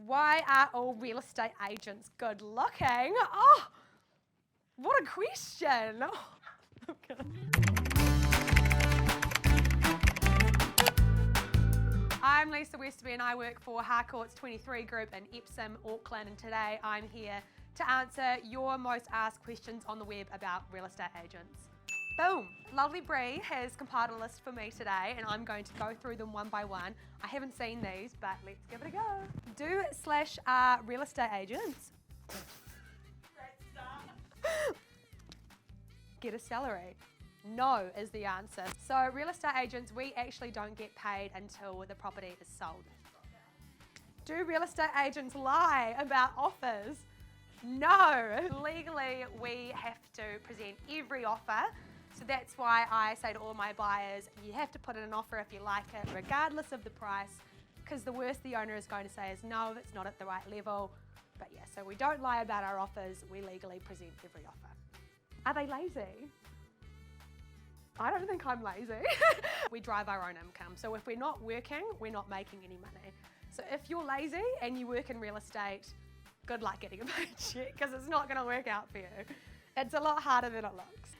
Why are all real estate agents good looking? Oh, what a question. Oh, okay. I'm Lisa Westerby and I work for Harcourts Twentythree group in Epsom, Auckland, and today I'm here to answer your most asked questions on the web about real estate agents. Boom! Lovely Bree has compiled a list for me today and I'm going to go through them one by one. I haven't seen these, but let's give it a go. Do/are real estate agents get a salary? No is the answer. So real estate agents, we actually don't get paid until the property is sold. Do real estate agents lie about offers? No. Legally, we have to present every offer. So that's why I say to all my buyers, you have to put in an offer if you like it, regardless of the price, because the worst the owner is going to say is no, it's not at the right level. But yeah, so we don't lie about our offers, we legally present every offer. Are they lazy? I don't think I'm lazy. We drive our own income. So if we're not working, we're not making any money. So if you're lazy and you work in real estate, good luck getting a paycheck because it's not going to work out for you. It's a lot harder than it looks.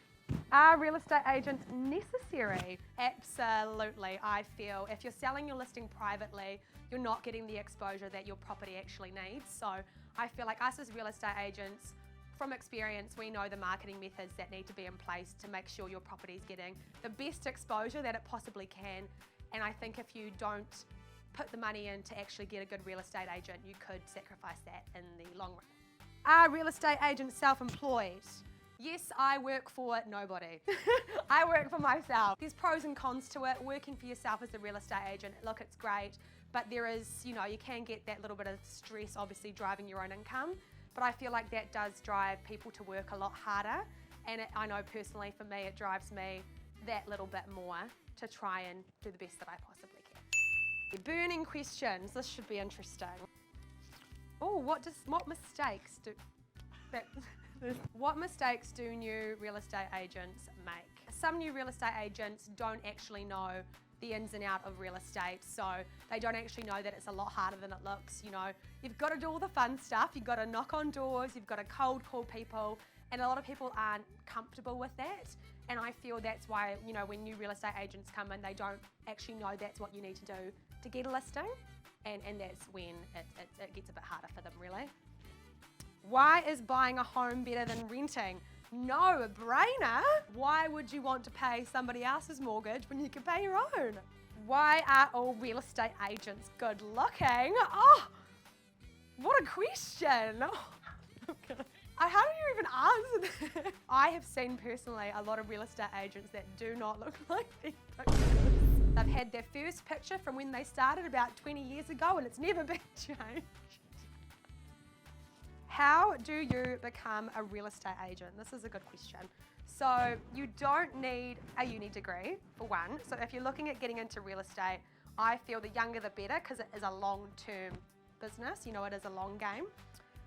Are real estate agents necessary? Absolutely. I feel if you're selling your listing privately, you're not getting the exposure that your property actually needs. So I feel like us as real estate agents, from experience, we know the marketing methods that need to be in place to make sure your property is getting the best exposure that it possibly can. And I think if you don't put the money in to actually get a good real estate agent, you could sacrifice that in the long run. Are real estate agents self-employed? Yes, I work for nobody. I work for myself. There's pros and cons to it. Working for yourself as a real estate agent, look, it's great, but there is, you can get that little bit of stress, obviously, driving your own income. But I feel like that does drive people to work a lot harder. And I know personally for me, it drives me that little bit more to try and do the best that I possibly can. Burning questions. This should be interesting. Oh, what mistakes do what mistakes do new real estate agents make? Some new real estate agents don't actually know the ins and outs of real estate, so they don't actually know that it's a lot harder than it looks. You've got to do all the fun stuff, you've got to knock on doors, you've got to cold call people, and a lot of people aren't comfortable with that. And I feel that's why, when new real estate agents come in, they don't actually know that's what you need to do to get a listing, and that's when it gets a bit harder for them, really. Why is buying a home better than renting? No brainer. Why would you want to pay somebody else's mortgage when you can pay your own? Why are all real estate agents good looking? Oh, what a question. Oh, okay. How do you even answer that? I have seen personally a lot of real estate agents that do not look like these pictures. They've had their first picture from when they started about 20 years ago and it's never been changed. How do you become a real estate agent? This is a good question. So you don't need a uni degree, for one. So if you're looking at getting into real estate, I feel the younger the better because it is a long-term business. It is a long game.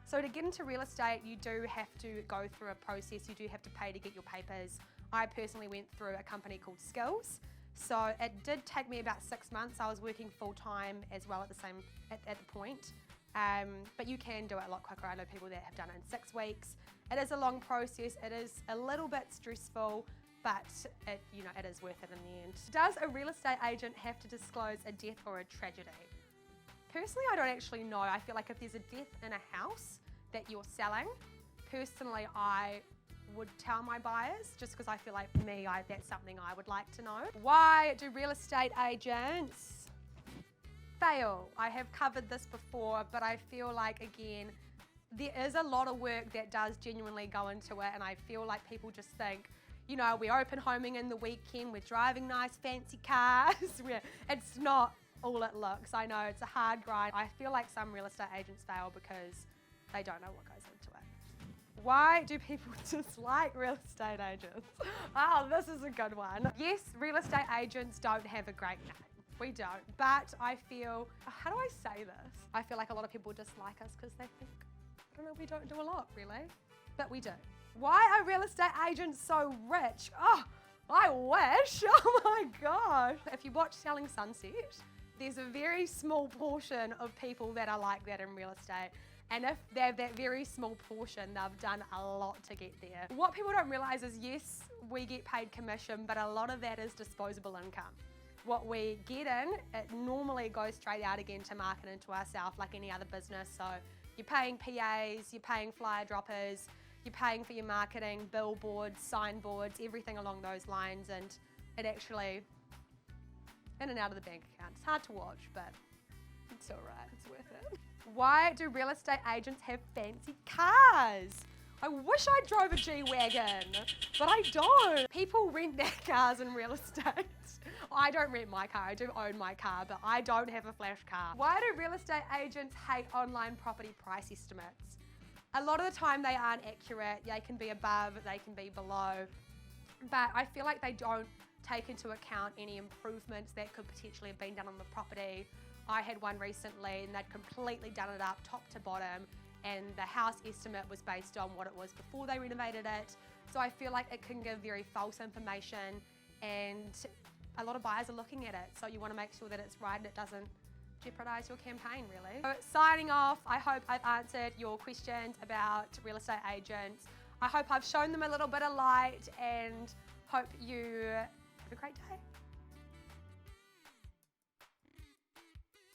So to get into real estate, you do have to go through a process. You do have to pay to get your papers. I personally went through a company called Disclose. So it did take me about 6 months. I was working full-time as well at the point. But you can do it a lot quicker. I know people that have done it in 6 weeks. It is a long process. It is a little bit stressful, but it is worth it in the end. Does a real estate agent have to disclose a death or a tragedy? Personally, I don't actually know. I feel like if there's a death in a house that you're selling, personally, I would tell my buyers just because I feel like for me, that's something I would like to know. Why do real estate agents fail? I have covered this before, but I feel like, again, there is a lot of work that does genuinely go into it, and I feel like people just think, we're open homing in the weekend, we're driving nice fancy cars. It's not all it looks. I know it's a hard grind. I feel like some real estate agents fail because they don't know what goes into it. Why do people dislike real estate agents? Oh, this is a good one. Yes, real estate agents don't have a great name. We don't, but I feel, how do I say this? I feel like a lot of people dislike us because they think, I don't know, we don't do a lot really, but we do. Why are real estate agents so rich? Oh, I wish, oh my gosh. If you watch Selling Sunset, There's a very small portion of people that are like that in real estate. And if they're that very small portion, they've done a lot to get there. What people don't realize is, yes, we get paid commission, but a lot of that is disposable income. What we get in, it normally goes straight out again to market into ourselves like any other business. So you're paying PAs, you're paying flyer droppers, you're paying for your marketing, billboards, signboards, everything along those lines, and it actually, in and out of the bank account. It's hard to watch, but it's all right, it's worth it. Why do real estate agents have fancy cars? I wish I drove a G-Wagon, but I don't. People rent their cars in real estate. I don't rent my car, I do own my car, but I don't have a flash car. Why do real estate agents hate online property price estimates? A lot of the time they aren't accurate. They can be above, they can be below, but I feel like they don't take into account any improvements that could potentially have been done on the property. I had one recently and they'd completely done it up top to bottom, and the house estimate was based on what it was before they renovated it. So I feel like it can give very false information, and a lot of buyers are looking at it. So you want to make sure that it's right and it doesn't jeopardize your campaign, really. So signing off, I hope I've answered your questions about real estate agents. I hope I've shown them a little bit of light, and hope you have a great day.